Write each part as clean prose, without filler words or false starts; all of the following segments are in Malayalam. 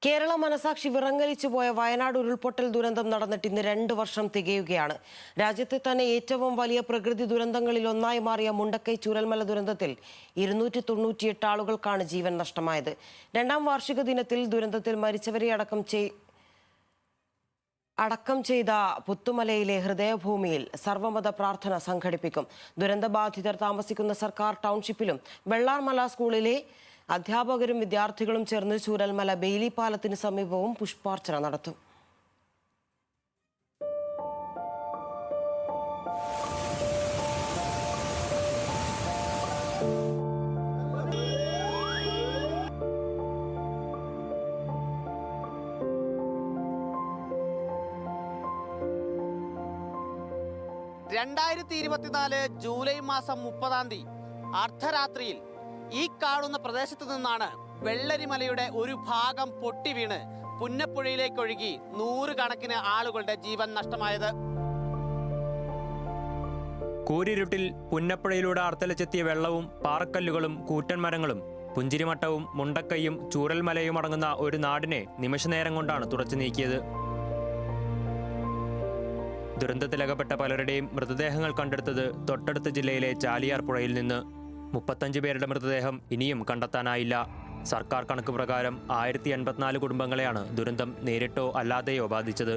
കേരള മനസാക്ഷി വിറങ്ങലിച്ചുപോയ വയനാട് ഉരുൾപൊട്ടൽ ദുരന്തം നടന്നിട്ട് ഇന്ന് 2 വർഷം തികയുകയാണ്. രാജ്യത്തെ തന്നെ ഏറ്റവും വലിയ പ്രകൃതി ദുരന്തങ്ങളിൽ ഒന്നായി മാറിയ മുണ്ടക്കൈ ചൂരൽമല ദുരന്തത്തിൽ 298 ആളുകൾക്കാണ് ജീവൻ നഷ്ടമായത്. 2ാം വാർഷിക ദിനത്തിൽ ദുരന്തത്തിൽ മരിച്ചവരെ അടക്കം ചെയ്ത പുത്തുമലയിലെ ഹൃദയഭൂമിയിൽ സർവമത പ്രാർത്ഥന സംഘടിപ്പിക്കും. ദുരന്തബാധിതർ താമസിക്കുന്ന സർക്കാർ ടൗൺഷിപ്പിലും വെള്ളാർമല സ്കൂളിലെ അധ്യാപകരും വിദ്യാർത്ഥികളും ചേർന്ന് ചൂരൽമല ബെയിലി പാലത്തിന് സമീപവും പുഷ്പാർച്ചന നടത്തും. ജൂലൈ മാസം 30-ാം തീയതി അർദ്ധരാത്രിയിൽ ഈ കാണുന്ന പ്രദേശത്തു നിന്നാണ് വെള്ളരിമലയുടെ ഒരു ഭാഗം പൊട്ടി വീണ് പുന്നപ്പുഴയിലേക്ക് ഒഴുകി 100 കണക്കിന് ആളുകളുടെ ജീവൻ നഷ്ടമായത്. കൂരിരുട്ടിൽ പുന്നപ്പുഴയിലൂടെ അർത്തലച്ചെത്തിയ വെള്ളവും പാറക്കല്ലുകളും കൂറ്റൻ മരങ്ങളും പുഞ്ചിരിമട്ടവും മുണ്ടക്കൈയും ചൂരൽമലയും അടങ്ങുന്ന ഒരു നാടിനെ നിമിഷനേരം കൊണ്ടാണ് തുടച്ചു നീക്കിയത്. ദുരന്തത്തിലകപ്പെട്ട പലരുടെയും മൃതദേഹങ്ങൾ കണ്ടെടുത്തത് തൊട്ടടുത്ത ജില്ലയിലെ ചാലിയാർ പുഴയിൽ നിന്ന്. 35 പേരുടെ മൃതദേഹം ഇനിയും കണ്ടെത്താനായില്ല. സർക്കാർ കണക്ക് പ്രകാരം 1084 കുടുംബങ്ങളെയാണ് ദുരന്തം നേരിട്ടോ അല്ലാതെയോ ബാധിച്ചത്.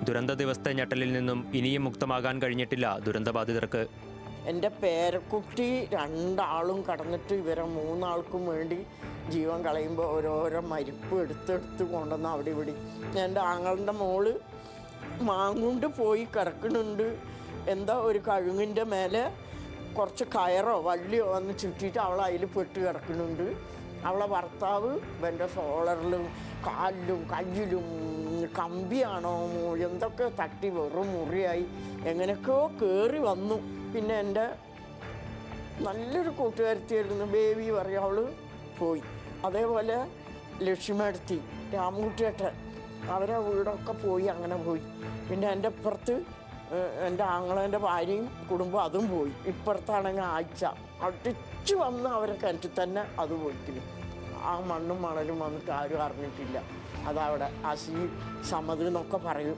ദുരന്ത ദിവസത്തെ ഞെട്ടലിൽ നിന്നും ഇനിയും മുക്തമാകാൻ കഴിഞ്ഞിട്ടില്ല ദുരന്തബാധിതർക്ക്. എൻ്റെ പേരക്കുട്ടി 2 ആളും കടന്നിട്ട് ഇവരെ 3 ആൾക്കും വേണ്ടി ജീവൻ കളയുമ്പോൾ ഓരോരോ മരിപ്പ് എടുത്തെടുത്ത് കൊണ്ടുവന്ന് അവിടെ ഇവിടെ. എൻ്റെ ആങ്ങളുടെ മോള് മാങ്ങുണ്ട് പോയി കിടക്കുന്നുണ്ട്. എന്താ ഒരു കഴുങ്ങിൻ്റെ മേലെ കുറച്ച് കയറോ വള്ളിയോ വന്ന് ചുറ്റിയിട്ട് അവൾ അതിൽ പെട്ട് കിടക്കുന്നുണ്ട്. അവളെ ഭർത്താവ് എൻ്റെ സോളറിലും കാലിലും കയ്യിലും കമ്പിയാണോ എന്തൊക്കെ തട്ടി വെറും മുറിയായി എങ്ങനെയൊക്കെയോ കയറി വന്നു. പിന്നെ എൻ്റെ നല്ലൊരു കൂട്ടുകാരത്തിയായിരുന്നു ബേബി പറയും, അവൾ പോയി. അതേപോലെ ലക്ഷ്മിയെടുത്തി രാമകുട്ടിയേട്ടൻ അവരെ വീടൊക്കെ പോയി, അങ്ങനെ പോയി. പിന്നെ എൻ്റെ ഇപ്പുറത്ത് എൻ്റെ ആങ്ങളേൻ്റെ ഭാര്യയും കുടുംബം അതും പോയി. ഇപ്പുറത്താണെങ്കിൽ ആഴ്ച അടിച്ചു വന്ന് അവരെ കിണറ്റിൽ തന്നെ അത് പോയിട്ടില്ല. ആ മണ്ണും മണലും വന്നിട്ട് ആരും അറിഞ്ഞിട്ടില്ല. അതവിടെ അസി സമത് എന്നൊക്കെ പറയും.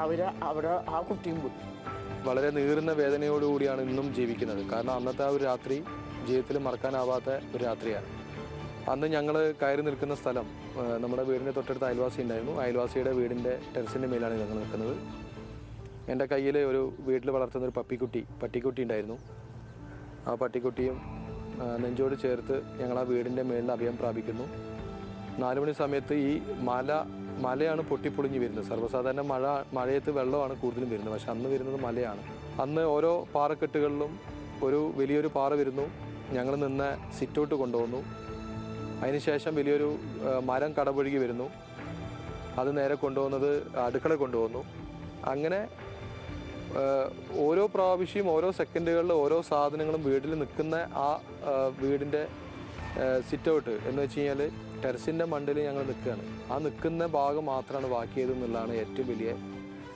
അവിടെ ആ കുട്ടിയും പോയി. വളരെ നീറുന്ന വേദനയോടുകൂടിയാണ് ഇന്നും ജീവിക്കുന്നത്. കാരണം അന്നത്തെ ആ ഒരു രാത്രി ജീവിതത്തിൽ മറക്കാനാവാത്ത ഒരു രാത്രിയാണ്. അന്ന് ഞങ്ങൾ കയറി നിൽക്കുന്ന സ്ഥലം നമ്മുടെ വീടിൻ്റെ തൊട്ടടുത്ത് അയൽവാസി ഉണ്ടായിരുന്നു. അയൽവാസിയുടെ വീടിൻ്റെ ടെറസിൻ്റെ മേലാണ് ഞങ്ങൾ നിൽക്കുന്നത്. എൻ്റെ കയ്യിൽ ഒരു വീട്ടിൽ വളർത്തുന്ന ഒരു പട്ടിക്കുട്ടി ഉണ്ടായിരുന്നു. ആ പട്ടിക്കുട്ടിയും നെഞ്ചോട് ചേർത്ത് ഞങ്ങൾ ആ വീടിൻ്റെ മേളിൽ അഭയം പ്രാപിക്കുന്നു. 4 മണി സമയത്ത് ഈ മലയാണ് പൊട്ടിപ്പൊളിഞ്ഞ് വരുന്നത്. സർവ്വസാധാരണ മഴയത്ത് വെള്ളമാണ് കൂടുതലും വരുന്നത്, പക്ഷെ അന്ന് വരുന്നത് മലയാണ്. അന്ന് ഓരോ പാറക്കെട്ടുകളിലും വലിയൊരു പാറ വരുന്നു. ഞങ്ങൾ നിന്ന് സിറ്റൗട്ട് കൊണ്ടുപോകുന്നു. അതിനുശേഷം വലിയൊരു മരം കടപുഴകി വരുന്നു. അത് നേരെ കൊണ്ടുപോകുന്നത് അടുക്കള കൊണ്ടുപോകുന്നു. അങ്ങനെ ഓരോ പ്രാവശ്യം ഓരോ സെക്കൻഡുകളിൽ ഓരോ സാധനങ്ങളും വീട്ടിൽ നിൽക്കുന്ന ആ വീടിൻ്റെ സിറ്റൗട്ട് എന്ന് വെച്ച് കഴിഞ്ഞാൽ ടെറസിൻ്റെ മണ്ടിൽ ഞങ്ങൾ നിൽക്കുകയാണ്. ആ നിൽക്കുന്ന ഭാഗം മാത്രമാണ് ബാക്കിയതെന്നുള്ളതാണ് ഏറ്റവും വലിയ.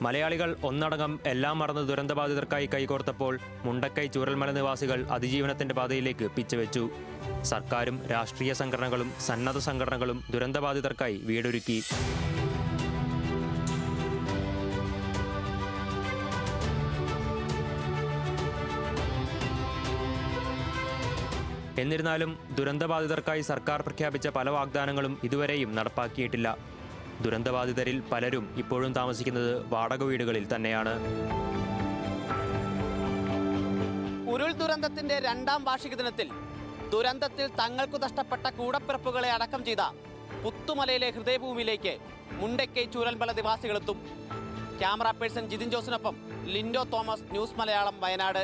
മലയാളികൾ ഒന്നടങ്കം എല്ലാം മറന്ന് ദുരന്തബാധിതർക്കായി കൈകോർത്തപ്പോൾ മുണ്ടക്കൈ ചൂരൽമല നിവാസികൾ അതിജീവനത്തിന്റെ പാതയിലേക്ക് പിച്ചവെച്ചു. സർക്കാരും രാഷ്ട്രീയ സംഘടനകളും സന്നദ്ധ സംഘടനകളും ദുരന്തബാധിതർക്കായി വീടൊരുക്കി. എന്നിരുന്നാലും ദുരന്തബാധിതർക്കായി സർക്കാർ പ്രഖ്യാപിച്ച പല വാഗ്ദാനങ്ങളും ഇതുവരെയും നടപ്പാക്കിയിട്ടില്ല. ദുരന്തബാധിതരിൽ പലരും ഇപ്പോഴും താമസിക്കുന്നത് വാടക വീടുകളിൽ തന്നെയാണ്. ഉരുൾ ദുരന്തത്തിന്റെ 2ാം വാർഷിക ദിനത്തിൽ ദുരന്തത്തിൽ തങ്ങൾക്ക് നഷ്ടപ്പെട്ട കൂടപ്പിറപ്പുകളെ അടക്കം ചെയ്ത പുത്തുമലയിലെ ഹൃദയഭൂമിയിലേക്ക് മുണ്ടക്കൈ ചൂരൽമല നിവാസികളെത്തും. ക്യാമറ പേഴ്സൺ ജിതിൻ ജോസിനൊപ്പം ലിൻഡോ തോമസ്, ന്യൂസ് മലയാളം, വയനാട്.